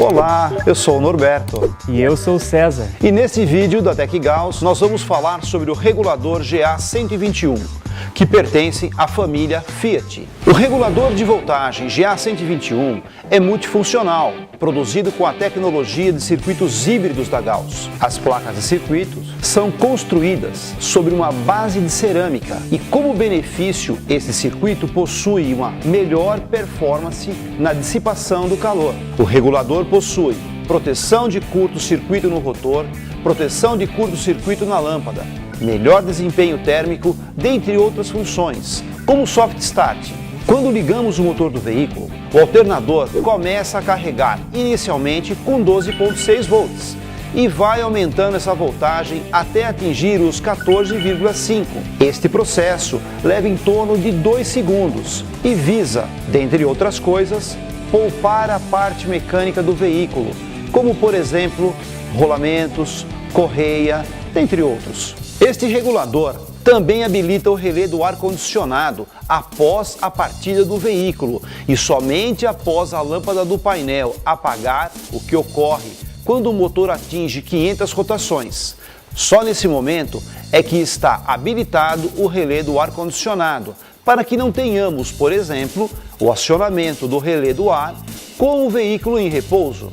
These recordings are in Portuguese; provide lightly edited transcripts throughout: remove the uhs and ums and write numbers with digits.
Olá, eu sou o Norberto. E eu sou o César. E nesse vídeo da Tech Gauss nós vamos falar sobre o regulador GA121, que pertence à família Fiat. O regulador de voltagem GA121 é multifuncional, produzido com a tecnologia de circuitos híbridos da Gauss. As placas de circuitos são construídas sobre uma base de cerâmica e, como benefício, esse circuito possui uma melhor performance na dissipação do calor. O regulador possui proteção de curto-circuito no rotor, proteção de curto-circuito na lâmpada, melhor desempenho térmico, dentre outras funções, como o soft start. Quando ligamos o motor do veículo, o alternador começa a carregar inicialmente com 12,6 volts e vai aumentando essa voltagem até atingir os 14,5. Este processo leva em torno de 2 segundos e visa, dentre outras coisas, poupar a parte mecânica do veículo, como por exemplo, rolamentos, correia, dentre outros. Este regulador também habilita o relé do ar-condicionado após a partida do veículo e somente após a lâmpada do painel apagar, o que ocorre quando o motor atinge 500 rotações. Só nesse momento é que está habilitado o relé do ar-condicionado, para que não tenhamos, por exemplo, o acionamento do relé do ar com o veículo em repouso.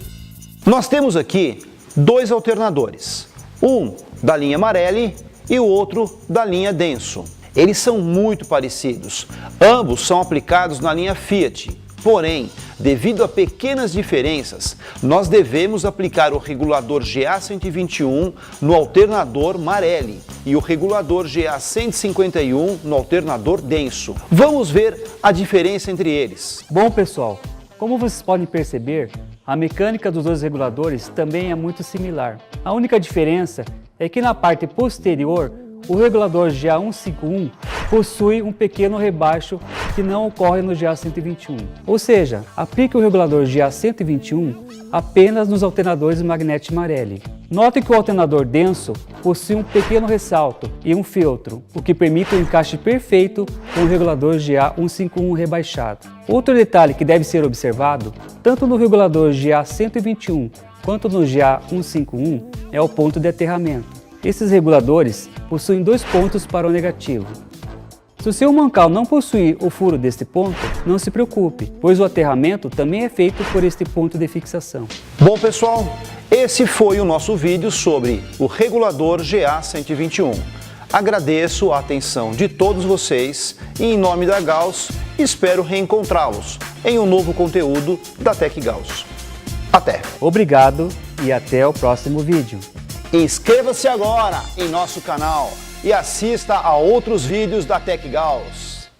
Nós temos aqui dois alternadores, um da linha Marelli e o outro da linha Denso. Eles são muito parecidos, ambos são aplicados na linha Fiat, porém, devido a pequenas diferenças, nós devemos aplicar o regulador GA121 no alternador Marelli e o regulador GA151 no alternador Denso. Vamos ver a diferença entre eles. Bom, pessoal, como vocês podem perceber, a mecânica dos dois reguladores também é muito similar. A única diferença é que na parte posterior, o regulador GA151 possui um pequeno rebaixo que não ocorre no GA121. Ou seja, aplique o regulador GA121 apenas nos alternadores magnéticos Marelli. Note que o alternador Denso possui um pequeno ressalto e um feltro, o que permite o encaixe perfeito com o regulador GA151 rebaixado. Outro detalhe que deve ser observado, tanto no regulador GA121 quanto no GA151, é o ponto de aterramento. Esses reguladores possuem dois pontos para o negativo. Se o seu mancal não possuir o furo deste ponto, não se preocupe, pois o aterramento também é feito por este ponto de fixação. Bom, pessoal, esse foi o nosso vídeo sobre o regulador GA121. Agradeço a atenção de todos vocês e, em nome da Gauss, espero reencontrá-los em um novo conteúdo da Tech Gauss. Até! Obrigado e até o próximo vídeo. Inscreva-se agora em nosso canal e assista a outros vídeos da Tech Gauss.